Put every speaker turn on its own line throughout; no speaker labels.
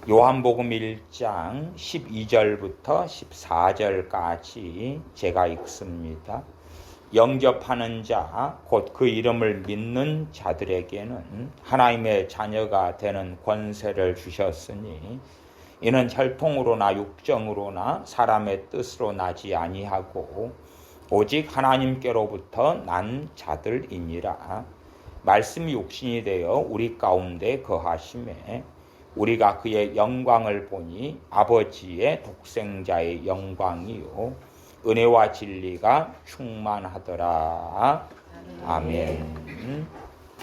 요한복음 1장 12절부터 14절까지 제가 읽습니다. 영접하는 자, 곧 그 이름을 믿는 자들에게는 하나님의 자녀가 되는 권세를 주셨으니 이는 혈통으로나 육정으로나 사람의 뜻으로 나지 아니하고 오직 하나님께로부터 난 자들이니라. 말씀이 육신이 되어 우리 가운데 거하심에 우리가 그의 영광을 보니 아버지의 독생자의 영광이요 은혜와 진리가 충만하더라. 아멘.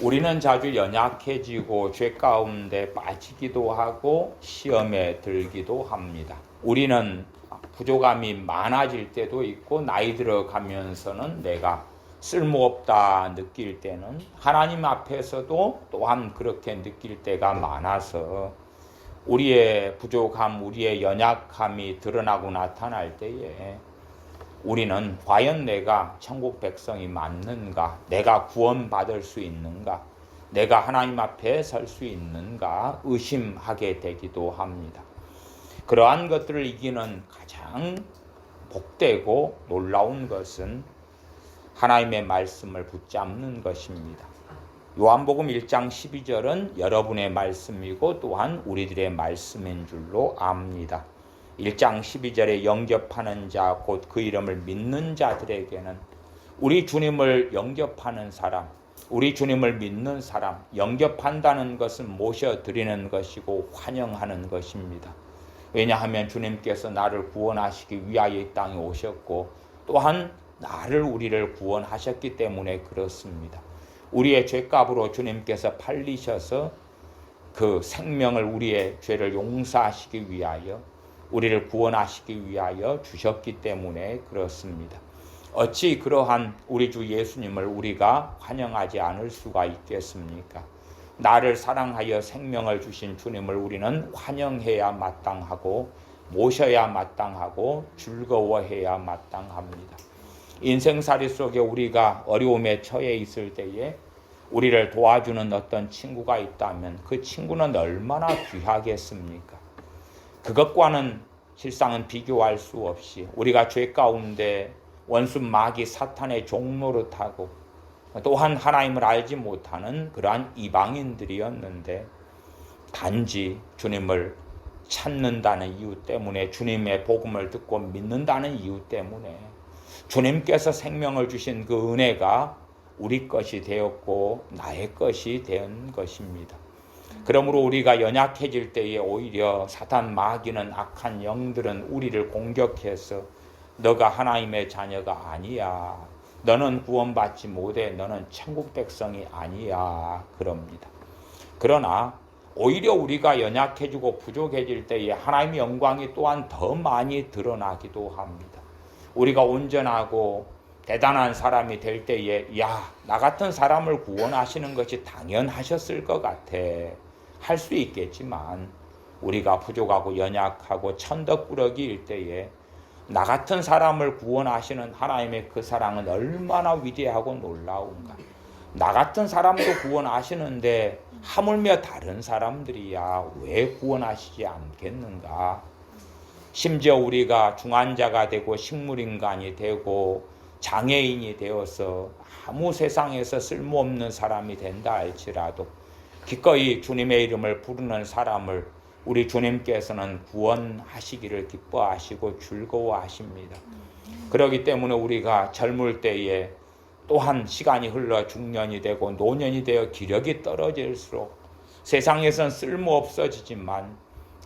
우리는 자주 연약해지고 죄 가운데 빠지기도 하고 시험에 들기도 합니다. 우리는 부족함이 많아질 때도 있고 나이 들어가면서는 내가 쓸모없다 느낄 때는 하나님 앞에서도 또한 그렇게 느낄 때가 많아서 우리의 부족함, 우리의 연약함이 드러나고 나타날 때에 우리는 과연 내가 천국 백성이 맞는가? 내가 구원받을 수 있는가? 내가 하나님 앞에 설 수 있는가? 의심하게 되기도 합니다. 그러한 것들을 이기는 가장 복되고 놀라운 것은 하나님의 말씀을 붙잡는 것입니다. 요한복음 1장 12절은 여러분의 말씀이고 또한 우리들의 말씀인 줄로 압니다. 1장 12절에 영접하는 자, 곧 그 이름을 믿는 자들에게는 우리 주님을 영접하는 사람, 우리 주님을 믿는 사람, 영접한다는 것은 모셔드리는 것이고 환영하는 것입니다. 왜냐하면 주님께서 나를 구원하시기 위하여 이 땅에 오셨고 또한 우리를 구원하셨기 때문에 그렇습니다. 우리의 죄값으로 주님께서 팔리셔서 그 생명을 우리의 죄를 용서하시기 위하여 우리를 구원하시기 위하여 주셨기 때문에 그렇습니다. 어찌 그러한 우리 주 예수님을 우리가 환영하지 않을 수가 있겠습니까? 나를 사랑하여 생명을 주신 주님을 우리는 환영해야 마땅하고 모셔야 마땅하고 즐거워해야 마땅합니다. 인생살이 속에 우리가 어려움에 처해 있을 때에 우리를 도와주는 어떤 친구가 있다면 그 친구는 얼마나 귀하겠습니까? 그것과는 실상은 비교할 수 없이 우리가 죄 가운데 원수 마귀 사탄의 종노릇하고 또한 하나님을 알지 못하는 그러한 이방인들이었는데 단지 주님을 찾는다는 이유 때문에 주님의 복음을 듣고 믿는다는 이유 때문에 주님께서 생명을 주신 그 은혜가 우리 것이 되었고 나의 것이 된 것입니다. 그러므로 우리가 연약해질 때에 오히려 사탄 마귀는 악한 영들은 우리를 공격해서 너가 하나님의 자녀가 아니야. 너는 구원받지 못해. 너는 천국 백성이 아니야. 그럽니다. 그러나 오히려 우리가 연약해지고 부족해질 때에 하나님의 영광이 또한 더 많이 드러나기도 합니다. 우리가 온전하고 대단한 사람이 될 때에 나 같은 사람을 구원하시는 것이 당연하셨을 것 같아. 할 수 있겠지만 우리가 부족하고 연약하고 천덕꾸러기일 때에 나 같은 사람을 구원하시는 하나님의 그 사랑은 얼마나 위대하고 놀라운가. 나 같은 사람도 구원하시는데 하물며 다른 사람들이야 왜 구원하시지 않겠는가. 심지어 우리가 중환자가 되고 식물인간이 되고 장애인이 되어서 아무 세상에서 쓸모없는 사람이 된다 할지라도 기꺼이 주님의 이름을 부르는 사람을 우리 주님께서는 구원하시기를 기뻐하시고 즐거워하십니다. 그렇기 때문에 우리가 젊을 때에 또한 시간이 흘러 중년이 되고 노년이 되어 기력이 떨어질수록 세상에선 쓸모없어지지만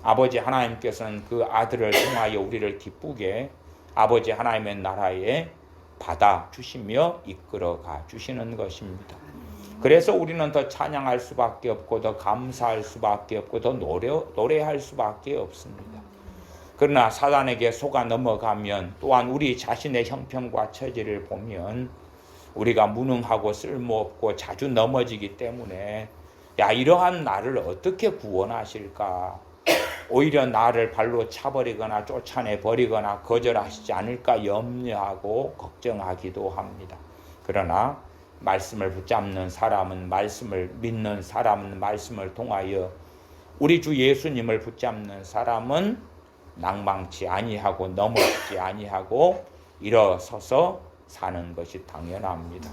아버지 하나님께서는 그 아들을 통하여 우리를 기쁘게 아버지 하나님의 나라에 받아주시며 이끌어가 주시는 것입니다. 그래서 우리는 더 찬양할 수밖에 없고 더 감사할 수밖에 없고 더 노래할 수밖에 없습니다. 그러나 사단에게 속아 넘어가면 또한 우리 자신의 형편과 처지를 보면 우리가 무능하고 쓸모없고 자주 넘어지기 때문에 이러한 나를 어떻게 구원하실까? 오히려 나를 발로 차버리거나 쫓아내버리거나 거절하시지 않을까 염려하고 걱정하기도 합니다. 그러나 말씀을 붙잡는 사람은 말씀을 믿는 사람은 말씀을 통하여 우리 주 예수님을 붙잡는 사람은 낭망치 아니하고 넘어지지 아니하고 일어서서 사는 것이 당연합니다.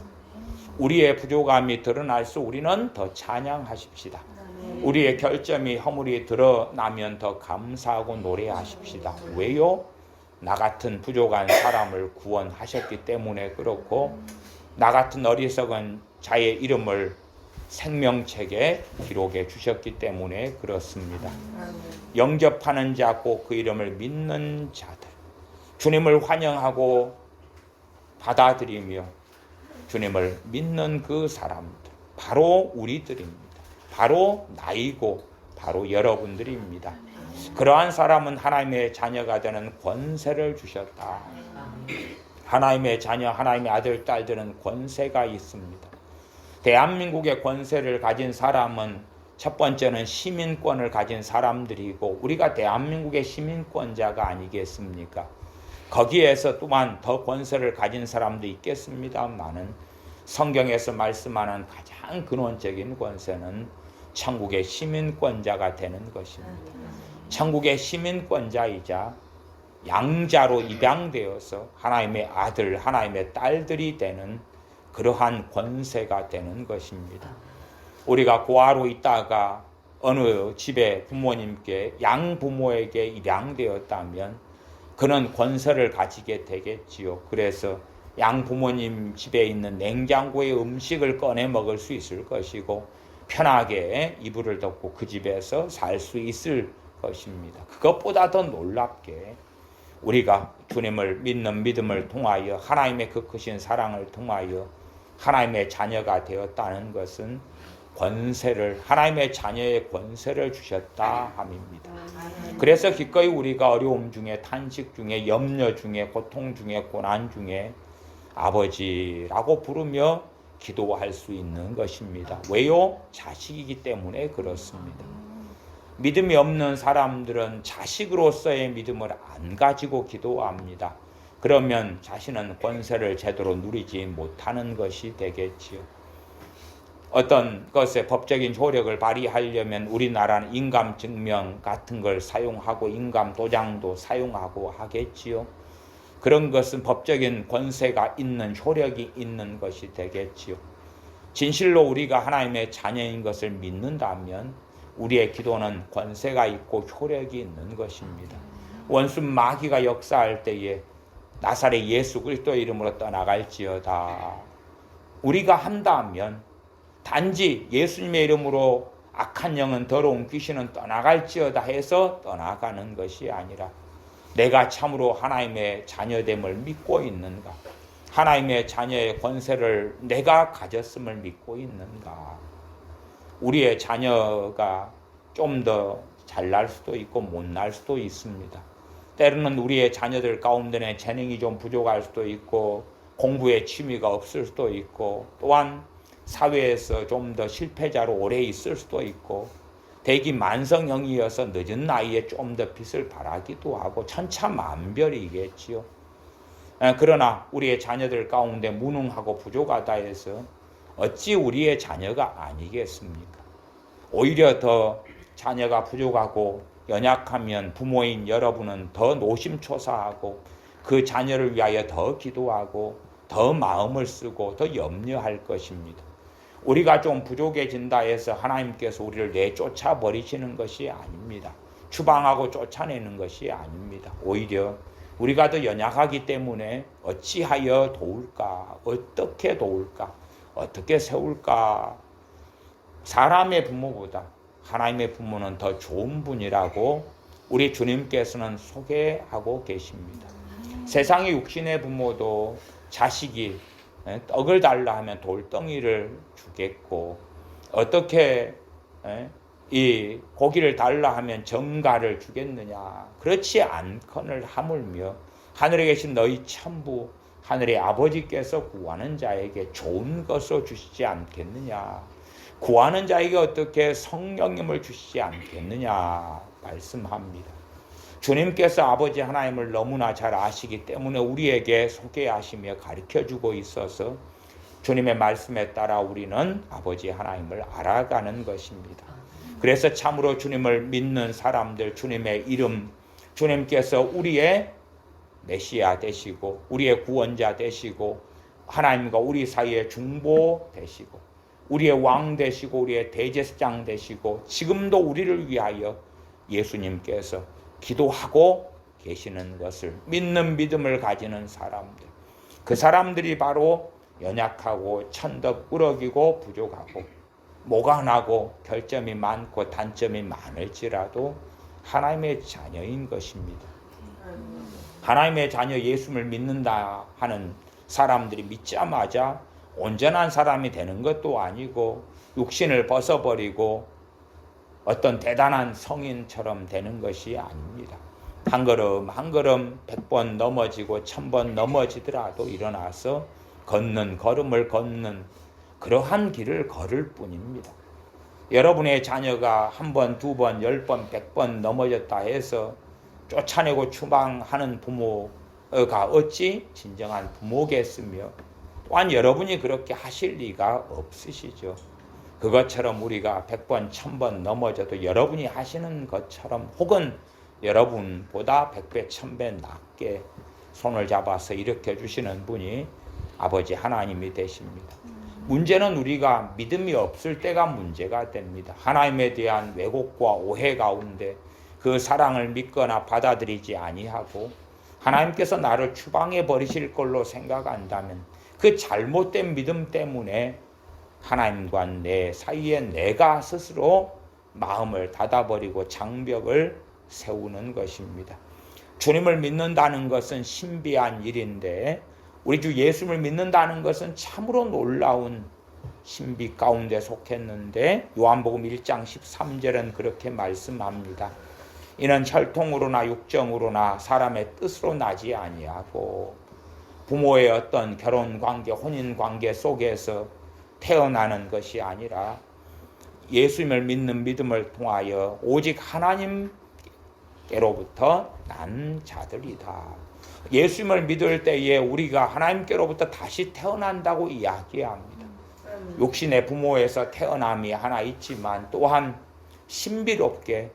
우리의 부족함이 드러날수록 우리는 더 찬양하십시다. 우리의 결점이 허물이 드러나면 더 감사하고 노래하십시다. 왜요? 나 같은 부족한 사람을 구원하셨기 때문에 그렇고, 나 같은 어리석은 자의 이름을 생명책에 기록해 주셨기 때문에 그렇습니다. 영접하는 자 곧 그 이름을 믿는 자들, 주님을 환영하고 받아들이며 주님을 믿는 그 사람들, 바로 우리들입니다. 바로 나이고 바로 여러분들입니다. 그러한 사람은 하나님의 자녀가 되는 권세를 주셨다. 하나님의 자녀, 하나님의 아들, 딸들은 권세가 있습니다. 대한민국의 권세를 가진 사람은 첫 번째는 시민권을 가진 사람들이고, 우리가 대한민국의 시민권자가 아니겠습니까? 거기에서 또한 더 권세를 가진 사람도 있겠습니다만은 성경에서 말씀하는 가장 근원적인 권세는 천국의 시민권자가 되는 것입니다. 천국의 시민권자이자 양자로 입양되어서 하나님의 아들, 하나님의 딸들이 되는 그러한 권세가 되는 것입니다. 우리가 고아로 있다가 어느 집에 부모님께, 양부모에게 입양되었다면 그는 권세를 가지게 되겠지요. 그래서 양부모님 집에 있는 냉장고의 음식을 꺼내 먹을 수 있을 것이고, 편하게 이불을 덮고 그 집에서 살 수 있을 것입니다. 그것보다 더 놀랍게 우리가 주님을 믿는 믿음을 통하여 하나님의 그 크신 사랑을 통하여 하나님의 자녀가 되었다는 것은 권세를, 하나님의 자녀의 권세를 주셨다 함입니다. 그래서 기꺼이 우리가 어려움 중에, 탄식 중에, 염려 중에, 고통 중에, 고난 중에 아버지라고 부르며 기도할 수 있는 것입니다. 왜요? 자식이기 때문에 그렇습니다. 믿음이 없는 사람들은 자식으로서의 믿음을 안 가지고 기도합니다. 그러면 자신은 권세를 제대로 누리지 못하는 것이 되겠지요. 어떤 것에 법적인 효력을 발휘하려면 우리나라는 인감증명 같은 걸 사용하고 인감도장도 사용하고 하겠지요. 그런 것은 법적인 권세가 있는, 효력이 있는 것이 되겠지요. 진실로 우리가 하나님의 자녀인 것을 믿는다면 우리의 기도는 권세가 있고 효력이 있는 것입니다. 원수 마귀가 역사할 때에 나사렛 예수 그리스도의 이름으로 떠나갈지어다. 우리가 한다면 단지 예수님의 이름으로 악한 영은, 더러운 귀신은 떠나갈지어다 해서 떠나가는 것이 아니라, 내가 참으로 하나님의 자녀됨을 믿고 있는가? 하나님의 자녀의 권세를 내가 가졌음을 믿고 있는가? 우리의 자녀가 좀 더 잘날 수도 있고 못날 수도 있습니다. 때로는 우리의 자녀들 가운데는 재능이 좀 부족할 수도 있고, 공부에 취미가 없을 수도 있고, 또한 사회에서 좀 더 실패자로 오래 있을 수도 있고, 대기 만성형이어서 늦은 나이에 좀 더 빛을 발하기도 하고, 천차만별이겠지요. 그러나 우리의 자녀들 가운데 무능하고 부족하다 해서 어찌 우리의 자녀가 아니겠습니까? 오히려 더 자녀가 부족하고 연약하면 부모인 여러분은 더 노심초사하고 그 자녀를 위하여 더 기도하고 더 마음을 쓰고 더 염려할 것입니다. 우리가 좀 부족해진다 해서 하나님께서 우리를 내쫓아 버리시는 것이 아닙니다. 추방하고 쫓아내는 것이 아닙니다. 오히려 우리가 더 연약하기 때문에 어찌하여 도울까? 어떻게 도울까? 어떻게 세울까? 사람의 부모보다 하나님의 부모는 더 좋은 분이라고 우리 주님께서는 소개하고 계십니다. 세상의 육신의 부모도 자식이 떡을 달라 하면 돌덩이를 주겠고, 어떻게 이 고기를 달라 하면 정갈을 주겠느냐? 그렇지 않거늘 하물며 하늘에 계신 너희 천부 하늘의 아버지께서 구하는 자에게 좋은 것을 주시지 않겠느냐? 구하는 자에게 어떻게 성령님을 주시지 않겠느냐 말씀합니다. 주님께서 아버지 하나님을 너무나 잘 아시기 때문에 우리에게 소개하시며 가르쳐주고 있어서 주님의 말씀에 따라 우리는 아버지 하나님을 알아가는 것입니다. 그래서 참으로 주님을 믿는 사람들, 주님의 이름, 주님께서 우리의 메시아 되시고 우리의 구원자 되시고 하나님과 우리 사이의 중보 되시고 우리의 왕 되시고 우리의 대제사장 되시고 지금도 우리를 위하여 예수님께서 기도하고 계시는 것을 믿는 믿음을 가지는 사람들, 그 사람들이 바로 연약하고 천덕꾸러기고 부족하고 모간하고 결점이 많고 단점이 많을지라도 하나님의 자녀인 것입니다. 하나님의 자녀 예수를 믿는다 하는 사람들이 믿자마자 온전한 사람이 되는 것도 아니고 육신을 벗어버리고 어떤 대단한 성인처럼 되는 것이 아닙니다. 한 걸음 한 걸음 100번 넘어지고 1000번 넘어지더라도 일어나서 걷는 걸음을 걷는 그러한 길을 걸을 뿐입니다. 여러분의 자녀가 한 번, 두 번, 10번, 100번 넘어졌다 해서 쫓아내고 추방하는 부모가 어찌 진정한 부모겠으며 또한 여러분이 그렇게 하실 리가 없으시죠. 그것처럼 우리가 100번, 1000번 넘어져도 여러분이 하시는 것처럼 혹은 여러분보다 100배, 1000배 낫게 손을 잡아서 일으켜 주시는 분이 아버지 하나님이 되십니다. 문제는 우리가 믿음이 없을 때가 문제가 됩니다. 하나님에 대한 왜곡과 오해 가운데 그 사랑을 믿거나 받아들이지 아니하고 하나님께서 나를 추방해 버리실 걸로 생각한다면 그 잘못된 믿음 때문에 하나님과 내 사이에 내가 스스로 마음을 닫아버리고 장벽을 세우는 것입니다. 주님을 믿는다는 것은 신비한 일인데 우리 주 예수를 믿는다는 것은 참으로 놀라운 신비 가운데 속했는데 요한복음 1장 13절은 그렇게 말씀합니다. 이는 혈통으로나 육정으로나 사람의 뜻으로 나지 아니하고 부모의 어떤 결혼관계, 혼인관계 속에서 태어나는 것이 아니라 예수님을 믿는 믿음을 통하여 오직 하나님께로부터 난 자들이다. 예수님을 믿을 때에 우리가 하나님께로부터 다시 태어난다고 이야기합니다. 육신의 부모에서 태어남이 하나 있지만 또한 신비롭게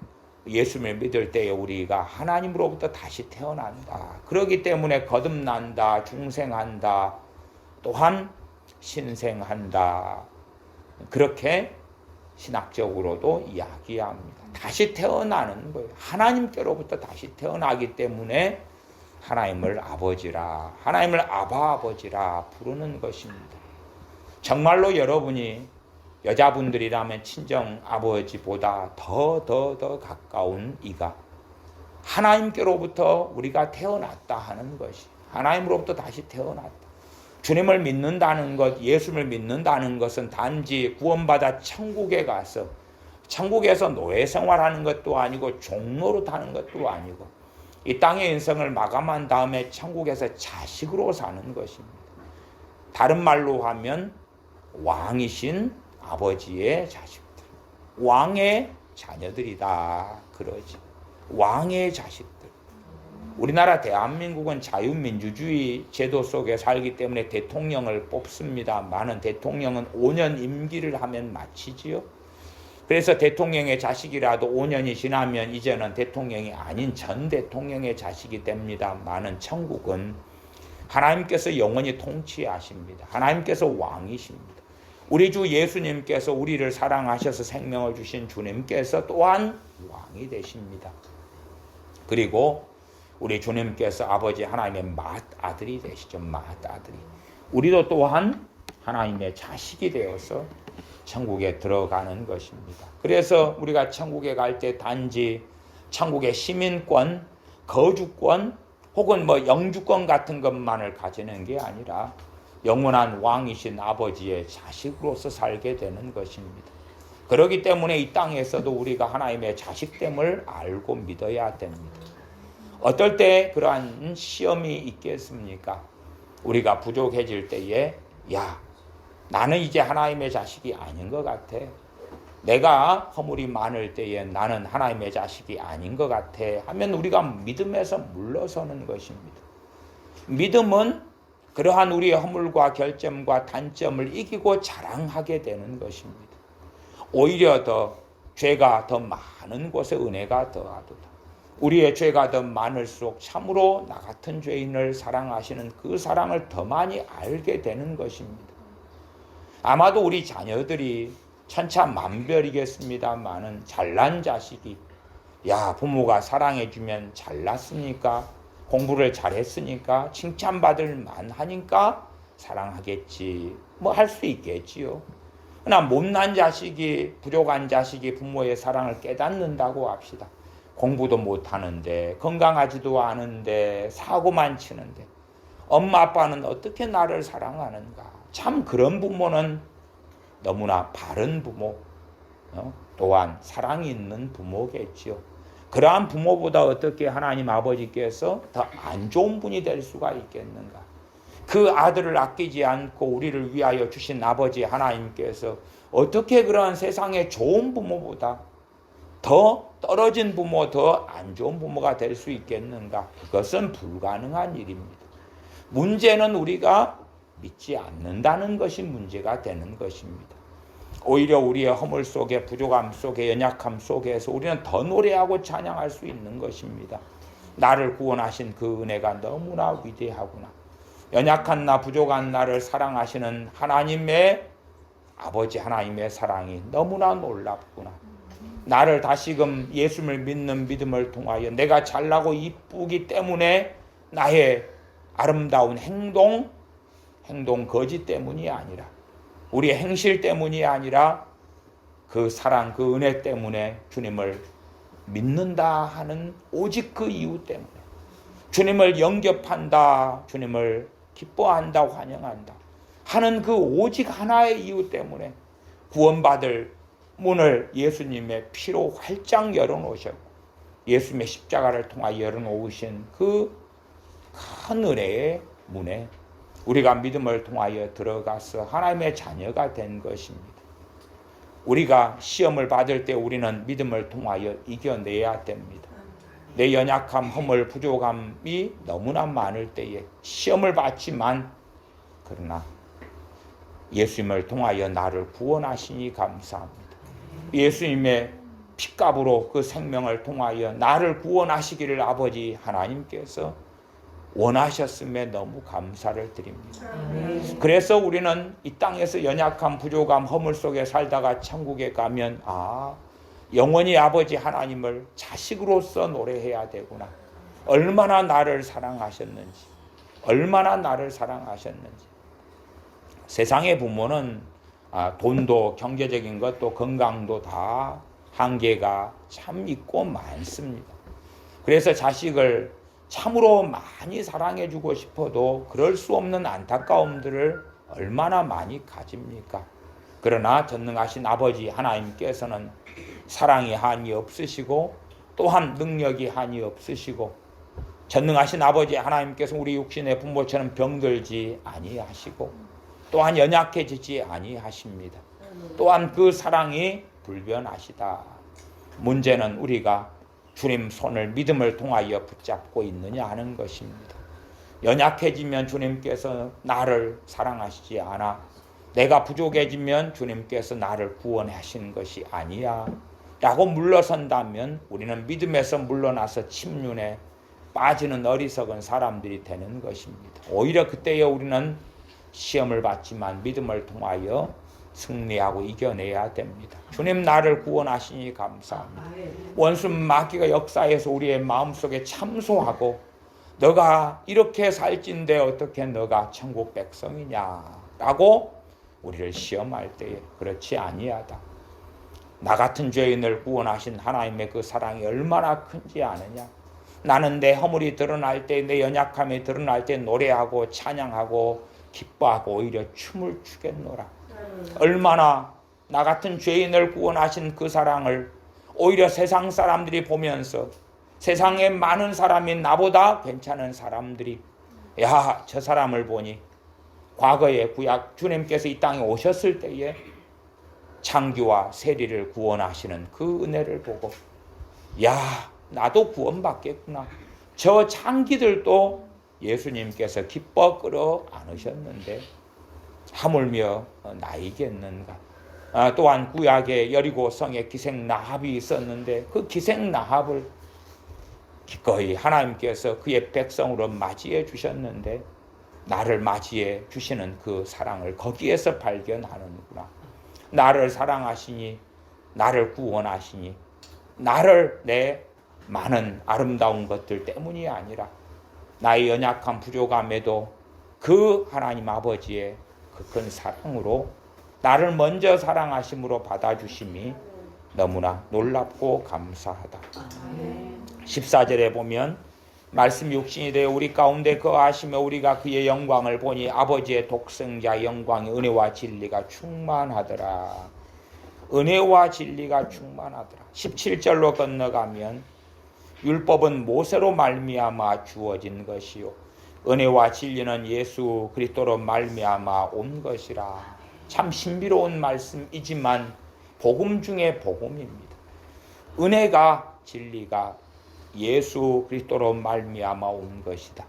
예수님을 믿을 때에 우리가 하나님으로부터 다시 태어난다. 그렇기 때문에 거듭난다, 중생한다, 또한 신생한다. 그렇게 신학적으로도 이야기합니다. 다시 태어나는 거예요. 하나님께로부터 다시 태어나기 때문에 하나님을 아버지라, 하나님을 아버지라 부르는 것입니다. 정말로 여러분이 여자분들이라면 친정 아버지보다 더 가까운 이가 하나님께로부터 우리가 태어났다 하는 것이, 하나님으로부터 다시 태어났다. 주님을 믿는다는 것, 예수를 믿는다는 것은 단지 구원받아 천국에 가서 천국에서 노예 생활하는 것도 아니고 종노릇 하는 것도 아니고 이 땅의 인생을 마감한 다음에 천국에서 자식으로 사는 것입니다. 다른 말로 하면 왕이신 아버지의 자식들, 왕의 자녀들이다 그러지. 왕의 자식들. 우리나라 대한민국은 자유민주주의 제도 속에 살기 때문에 대통령을 뽑습니다. 많은 대통령은 5년 임기를 하면 마치지요. 그래서 대통령의 자식이라도 5년이 지나면 이제는 대통령이 아닌 전 대통령의 자식이 됩니다. 많은 천국은 하나님께서 영원히 통치하십니다. 하나님께서 왕이십니다. 우리 주 예수님께서 우리를 사랑하셔서 생명을 주신 주님께서 또한 왕이 되십니다. 그리고 우리 주님께서 아버지 하나님의 맏아들이 되시죠. 맏아들이. 우리도 또한 하나님의 자식이 되어서 천국에 들어가는 것입니다. 그래서 우리가 천국에 갈 때 단지 천국의 시민권, 거주권 혹은 영주권 같은 것만을 가지는 게 아니라 영원한 왕이신 아버지의 자식으로서 살게 되는 것입니다. 그렇기 때문에 이 땅에서도 우리가 하나님의 자식됨을 알고 믿어야 됩니다. 어떨 때 그러한 시험이 있겠습니까? 우리가 부족해질 때에 나는 이제 하나님의 자식이 아닌 것 같아. 내가 허물이 많을 때에 나는 하나님의 자식이 아닌 것 같아 하면 우리가 믿음에서 물러서는 것입니다. 믿음은 그러한 우리의 허물과 결점과 단점을 이기고 자랑하게 되는 것입니다. 오히려 더 죄가 더 많은 곳에 은혜가 더하도다. 우리의 죄가 더 많을수록 참으로 나 같은 죄인을 사랑하시는 그 사랑을 더 많이 알게 되는 것입니다. 아마도 우리 자녀들이 천차만별이겠습니다만은 잘난 자식이 야 부모가 사랑해주면 잘났으니까 공부를 잘했으니까 칭찬받을 만하니까 사랑하겠지 뭐 할 수 있겠지요. 그러나 못난 자식이 부족한 자식이 부모의 사랑을 깨닫는다고 합시다. 공부도 못하는데 건강하지도 않은데 사고만 치는데 엄마 아빠는 어떻게 나를 사랑하는가. 참 그런 부모는 너무나 바른 부모 또한 사랑이 있는 부모겠지요. 그러한 부모보다 어떻게 하나님 아버지께서 더 안 좋은 분이 될 수가 있겠는가. 그 아들을 아끼지 않고 우리를 위하여 주신 아버지 하나님께서 어떻게 그러한 세상의 좋은 부모보다 더 떨어진 부모, 더 안 좋은 부모가 될 수 있겠는가. 그것은 불가능한 일입니다. 문제는 우리가 믿지 않는다는 것이 문제가 되는 것입니다. 오히려 우리의 허물 속에 부족함 속에 연약함 속에서 우리는 더 노래하고 찬양할 수 있는 것입니다. 나를 구원하신 그 은혜가 너무나 위대하구나. 연약한 나 부족한 나를 사랑하시는 하나님의 아버지 하나님의 사랑이 너무나 놀랍구나. 나를 다시금 예수를 믿는 믿음을 통하여 내가 잘나고 이쁘기 때문에 나의 아름다운 행동 거지 때문이 아니라 우리의 행실 때문이 아니라 그 사랑 그 은혜 때문에 주님을 믿는다 하는 오직 그 이유 때문에 주님을 영접한다 주님을 기뻐한다 환영한다 하는 그 오직 하나의 이유 때문에 구원받을 문을 예수님의 피로 활짝 열어놓으셨고 예수님의 십자가를 통하여 열어놓으신 그 큰 은혜의 문에 우리가 믿음을 통하여 들어가서 하나님의 자녀가 된 것입니다. 우리가 시험을 받을 때 우리는 믿음을 통하여 이겨내야 됩니다. 내 연약함, 허물, 부족함이 너무나 많을 때에 시험을 받지만 그러나 예수님을 통하여 나를 구원하시니 감사합니다. 예수님의 핏값으로 그 생명을 통하여 나를 구원하시기를 아버지 하나님께서 원하셨음에 너무 감사를 드립니다. 그래서 우리는 이 땅에서 연약함, 부족함, 허물 속에 살다가 천국에 가면 영원히 아버지 하나님을 자식으로서 노래해야 되구나. 얼마나 나를 사랑하셨는지 얼마나 나를 사랑하셨는지. 세상의 부모는 돈도 경제적인 것도 건강도 다 한계가 참 있고 많습니다. 그래서 자식을 참으로 많이 사랑해주고 싶어도 그럴 수 없는 안타까움들을 얼마나 많이 가집니까? 그러나 전능하신 아버지 하나님께서는 사랑이 한이 없으시고 또한 능력이 한이 없으시고 전능하신 아버지 하나님께서 우리 육신의 부모처럼 병들지 아니하시고 또한 연약해지지 아니하십니다. 또한 그 사랑이 불변하시다. 문제는 우리가 주님 손을 믿음을 통하여 붙잡고 있느냐 하는 것입니다. 연약해지면 주님께서 나를 사랑하시지 않아. 내가 부족해지면 주님께서 나를 구원하시는 것이 아니야 라고 물러선다면 우리는 믿음에서 물러나서 침륜에 빠지는 어리석은 사람들이 되는 것입니다. 오히려 그때에 우리는 시험을 받지만 믿음을 통하여 승리하고 이겨내야 됩니다. 주님 나를 구원하시니 감사합니다. 원수 마귀가 역사에서 우리의 마음속에 참소하고 너가 이렇게 살찐데 어떻게 너가 천국 백성이냐라고 우리를 시험할 때에 그렇지 아니하다. 나 같은 죄인을 구원하신 하나님의 그 사랑이 얼마나 큰지 아느냐. 나는 내 허물이 드러날 때 내 연약함이 드러날 때 노래하고 찬양하고 기뻐하고 오히려 춤을 추겠노라. 얼마나 나 같은 죄인을 구원하신 그 사랑을 오히려 세상 사람들이 보면서 세상에 많은 사람이 나보다 괜찮은 사람들이 야, 저 사람을 보니 과거에 구약 주님께서 이 땅에 오셨을 때에 창기와 세리를 구원하시는 그 은혜를 보고 야, 나도 구원받겠구나. 저 창기들도 예수님께서 기뻐 끌어 안으셨는데 하물며 나이겠는가. 또한 구약에 여리고 성에 기생 라합이 있었는데 그 기생 라합을 기꺼이 하나님께서 그의 백성으로 맞이해 주셨는데 나를 맞이해 주시는 그 사랑을 거기에서 발견하는구나. 나를 사랑하시니 나를 구원하시니 나를 내 많은 아름다운 것들 때문이 아니라 나의 연약한 부족함에도 그 하나님 아버지의 그 큰 사랑으로 나를 먼저 사랑하심으로 받아주심이 너무나 놀랍고 감사하다. 14절에 보면 말씀 육신이 되어 우리 가운데 거하시며 우리가 그의 영광을 보니 아버지의 독생자 영광의 은혜와 진리가 충만하더라. 은혜와 진리가 충만하더라. 17절로 건너가면 율법은 모세로 말미암아 주어진 것이요 은혜와 진리는 예수 그리스도로 말미암아 온 것이라. 참 신비로운 말씀이지만 복음 중에 복음입니다. 은혜가 진리가 예수 그리스도로 말미암아 온 것이다.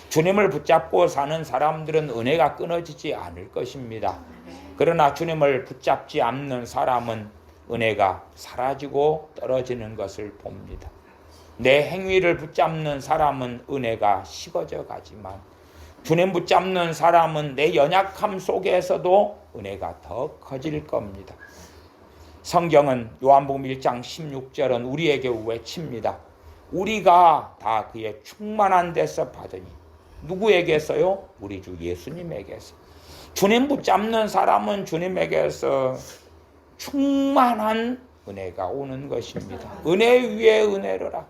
주님을 붙잡고 사는 사람들은 은혜가 끊어지지 않을 것입니다. 그러나 주님을 붙잡지 않는 사람은 은혜가 사라지고 떨어지는 것을 봅니다. 내 행위를 붙잡는 사람은 은혜가 식어져 가지만 주님 붙잡는 사람은 내 연약함 속에서도 은혜가 더 커질 겁니다. 성경은 요한복음 1장 16절은 우리에게 외칩니다. 우리가 다 그의 충만한 데서 받으니 누구에게서요? 우리 주 예수님에게서. 주님 붙잡는 사람은 주님에게서 충만한 은혜가 오는 것입니다. 은혜 위에 은혜로라.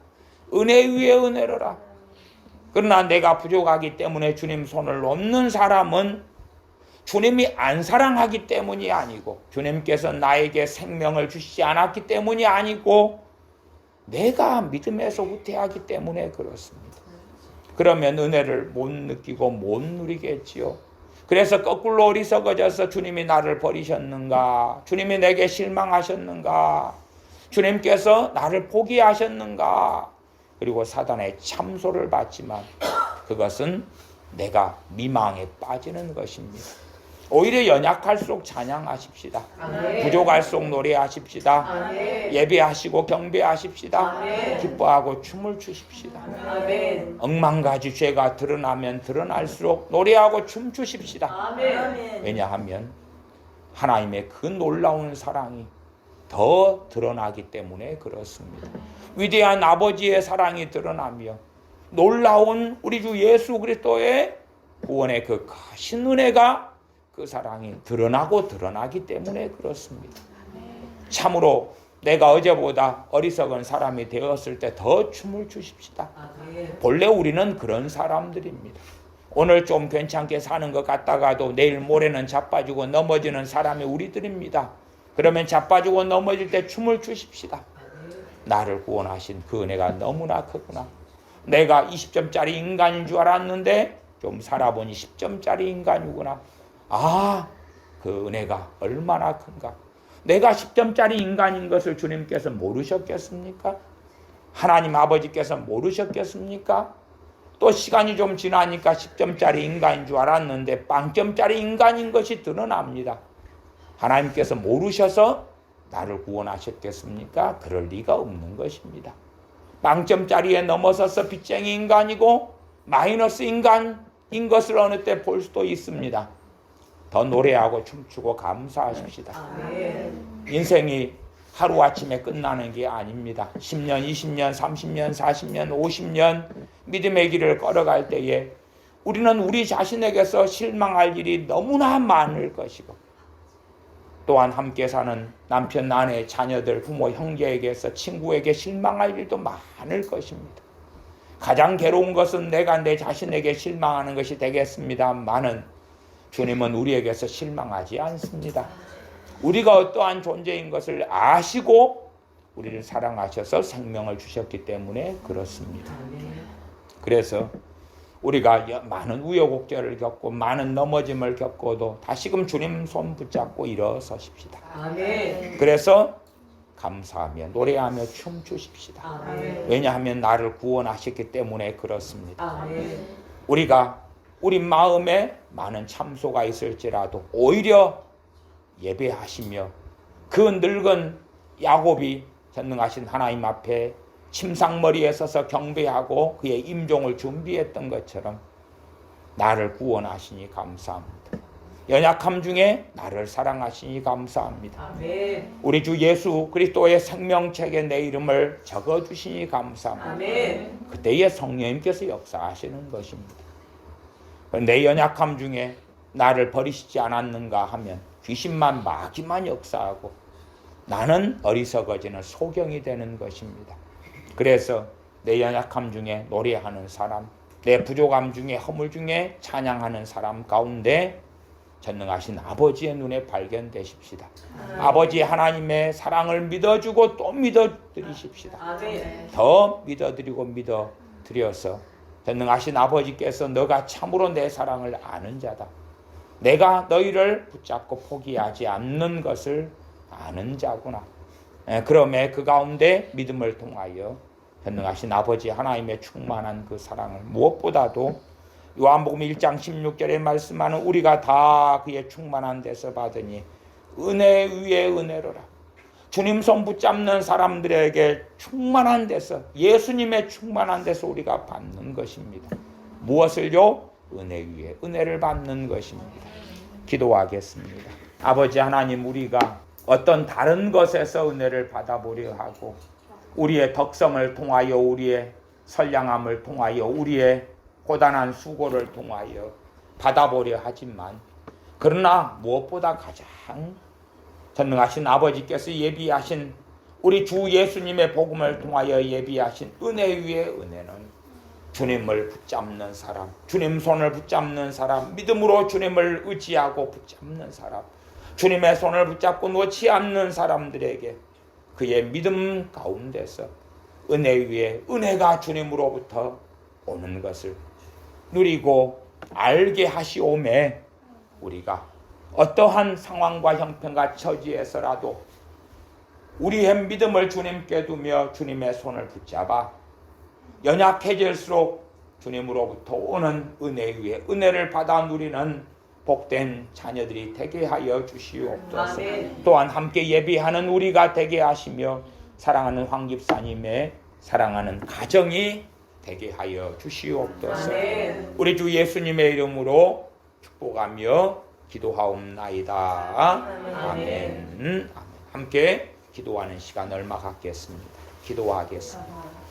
은혜 위에 은혜로라. 그러나 내가 부족하기 때문에 주님 손을 놓는 사람은 주님이 안 사랑하기 때문이 아니고 주님께서 나에게 생명을 주시지 않았기 때문이 아니고 내가 믿음에서 후퇴하기 때문에 그렇습니다. 그러면 은혜를 못 느끼고 못 누리겠지요. 그래서 거꾸로 어리석어져서 주님이 나를 버리셨는가? 주님이 내게 실망하셨는가? 주님께서 나를 포기하셨는가? 그리고 사단의 참소를 받지만 그것은 내가 미망에 빠지는 것입니다. 오히려 연약할수록 찬양하십시다. 아멘. 부족할수록 노래하십시다. 아멘. 예배하시고 경배하십시다. 아멘. 기뻐하고 춤을 추십시다. 아멘. 억만가지 죄가 드러나면 드러날수록 노래하고 춤추십시다. 아멘. 왜냐하면 하나님의 그 놀라운 사랑이 더 드러나기 때문에 그렇습니다. 위대한 아버지의 사랑이 드러나며 놀라운 우리 주 예수 그리스도의 구원의 그 크신 은혜가 그 사랑이 드러나기 때문에 그렇습니다. 참으로 내가 어제보다 어리석은 사람이 되었을 때 더 춤을 추십시다. 본래 우리는 그런 사람들입니다. 오늘 좀 괜찮게 사는 것 같다가도 내일 모레는 자빠지고 넘어지는 사람이 우리들입니다. 그러면 자빠지고 넘어질 때 춤을 추십시다. 나를 구원하신 그 은혜가 너무나 크구나. 내가 20점짜리 인간인 줄 알았는데 좀 살아보니 10점짜리 인간이구나. 아, 그 은혜가 얼마나 큰가. 내가 10점짜리 인간인 것을 주님께서 모르셨겠습니까? 하나님 아버지께서 모르셨겠습니까? 또 시간이 좀 지나니까 10점짜리 인간인 줄 알았는데 빵점짜리 인간인 것이 드러납니다. 하나님께서 모르셔서 나를 구원하셨겠습니까? 그럴 리가 없는 것입니다. 빵점짜리에 넘어서서 빚쟁이 인간이고 마이너스 인간인 것을 어느 때 볼 수도 있습니다. 더 노래하고 춤추고 감사하십시다. 인생이 하루아침에 끝나는 게 아닙니다. 10년, 20년, 30년, 40년, 50년 믿음의 길을 걸어갈 때에 우리는 우리 자신에게서 실망할 일이 너무나 많을 것이고 또한 함께 사는 남편, 아내, 자녀들, 부모, 형제에게서 친구에게 실망할 일도 많을 것입니다. 가장 괴로운 것은 내가 내 자신에게 실망하는 것이 되겠습니다만은 주님은 우리에게서 실망하지 않습니다. 우리가 어떠한 존재인 것을 아시고 우리를 사랑하셔서 생명을 주셨기 때문에 그렇습니다. 그래서 우리가 많은 우여곡절을 겪고 많은 넘어짐을 겪어도 다시금 주님 손 붙잡고 일어서십시다. 아멘. 그래서 감사하며 노래하며 춤추십시다. 아멘. 왜냐하면 나를 구원하셨기 때문에 그렇습니다. 아멘. 우리가 우리 마음에 많은 참소가 있을지라도 오히려 예배하시며 그 늙은 야곱이 전능하신 하나님 앞에 침상머리에 서서 경배하고 그의 임종을 준비했던 것처럼 나를 구원하시니 감사합니다. 연약함 중에 나를 사랑하시니 감사합니다.
아멘.
우리 주 예수 그리스도의 생명책에 내 이름을 적어주시니 감사합니다.
아멘.
그때의 성령님께서 역사하시는 것입니다. 내 연약함 중에 나를 버리시지 않았는가 하면 귀신만 마귀만 역사하고 나는 어리석어지는 소경이 되는 것입니다. 그래서 내 연약함 중에 노래하는 사람, 내 부족함 중에 허물 중에 찬양하는 사람 가운데 전능하신 아버지의 눈에 발견되십시다. 아버지 하나님의 사랑을 믿어주고 또 믿어드리십시다.
아멘.
더 믿어드리고 믿어드려서 전능하신 아버지께서 너가 참으로 내 사랑을 아는 자다. 내가 너희를 붙잡고 포기하지 않는 것을 아는 자구나. 그러므로 그 가운데 믿음을 통하여 전능하신 아버지 하나님의 충만한 그 사랑을 무엇보다도 요한복음 1장 16절에 말씀하는 우리가 다 그의 충만한 데서 받으니 은혜 위에 은혜로라. 주님 손 붙잡는 사람들에게 충만한 데서, 예수님의 충만한 데서 우리가 받는 것입니다. 무엇을요? 은혜 위에 은혜를 받는 것입니다. 기도하겠습니다. 아버지 하나님, 우리가 어떤 다른 것에서 은혜를 받아보려 하고 우리의 덕성을 통하여, 우리의 선량함을 통하여, 우리의 고단한 수고를 통하여 받아보려 하지만, 그러나 무엇보다 가장 전능하신 아버지께서 예비하신 우리 주 예수님의 복음을 통하여 예비하신 은혜 위에 은혜는 주님을 붙잡는 사람, 주님 손을 붙잡는 사람, 믿음으로 주님을 의지하고 붙잡는 사람, 주님의 손을 붙잡고 놓지 않는 사람들에게 그의 믿음 가운데서 은혜 위에 은혜가 주님으로부터 오는 것을 누리고 알게 하시오매, 우리가 어떠한 상황과 형편과 처지에서라도 우리의 믿음을 주님께 두며 주님의 손을 붙잡아 연약해질수록 주님으로부터 오는 은혜 위에 은혜를 받아 누리는 복된 자녀들이 되게 하여 주시옵소서.
아멘.
또한 함께 예비하는 우리가 되게 하시며 사랑하는 황 집사님의 사랑하는 가정이 되게 하여 주시옵소서.
아멘.
우리 주 예수님의 이름으로 축복하며 기도하옵나이다. 아멘. 아멘. 함께 기도하는 시간 얼마 갖겠습니다. 기도하겠습니다.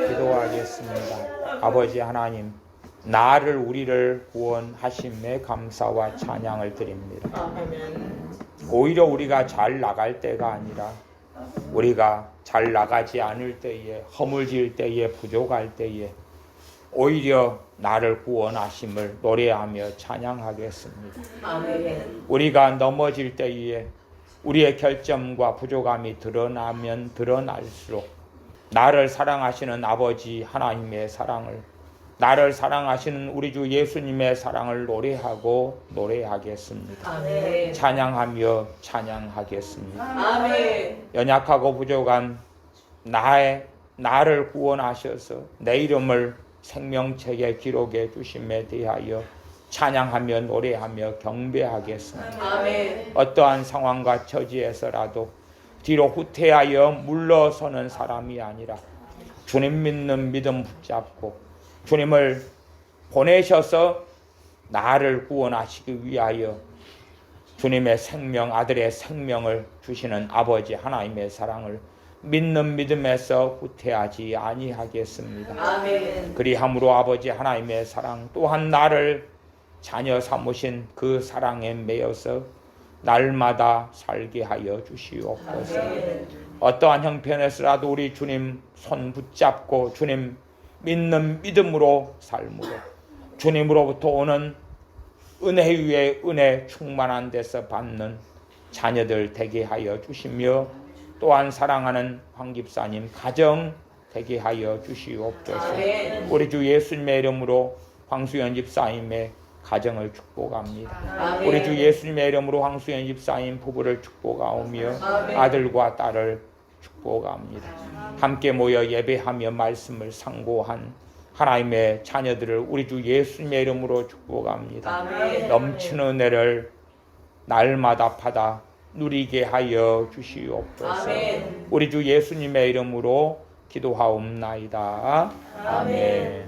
기도하겠습니다. 아버지 하나님, 나를 우리를 구원하심에 감사와 찬양을 드립니다. 오히려 우리가 잘 나갈 때가 아니라 우리가 잘 나가지 않을 때에, 허물질 때에, 부족할 때에 오히려 나를 구원하심을 노래하며 찬양하겠습니다. 우리가 넘어질 때에 우리의 결점과 부족함이 드러나면 드러날수록 나를 사랑하시는 아버지 하나님의 사랑을, 나를 사랑하시는 우리 주 예수님의 사랑을 노래하겠습니다.
아멘.
찬양하며 찬양하겠습니다.
아멘.
연약하고 부족한 나를 구원하셔서 내 이름을 생명책에 기록해 주심에 대하여 찬양하며 노래하며 경배하겠습니다.
아멘.
어떠한 상황과 처지에서라도 뒤로 후퇴하여 물러서는 사람이 아니라 주님 믿는 믿음 붙잡고 주님을 보내셔서 나를 구원하시기 위하여 주님의 생명, 아들의 생명을 주시는 아버지 하나님의 사랑을 믿는 믿음에서 후퇴하지 아니하겠습니다.
아멘.
그리함으로 아버지 하나님의 사랑 또한 나를 자녀 삼으신 그 사랑에 매여서 날마다 살게 하여 주시옵소서.
아멘.
어떠한 형편에서라도 우리 주님 손 붙잡고 주님 믿는 믿음으로 삶으로 주님으로부터 오는 은혜 위에 은혜 충만한 데서 받는 자녀들 되게 하여 주시며 또한 사랑하는 황 집사님 가정 되게 하여 주시옵소서.
아멘.
우리 주 예수님의 이름으로 황수연 집사님의 가정을 축복합니다.
아멘.
우리 주 예수님의 이름으로 황수연 집사님 부부를 축복하오며
아멘.
아들과 딸을 축복합니다. 함께 모여 예배하며 말씀을 상고한 하나님의 자녀들을 우리 주 예수님의 이름으로 축복합니다.
아멘.
넘치는 은혜를 날마다 받아 누리게 하여 주시옵소서.
아멘.
우리 주 예수님의 이름으로 기도하옵나이다. 아멘.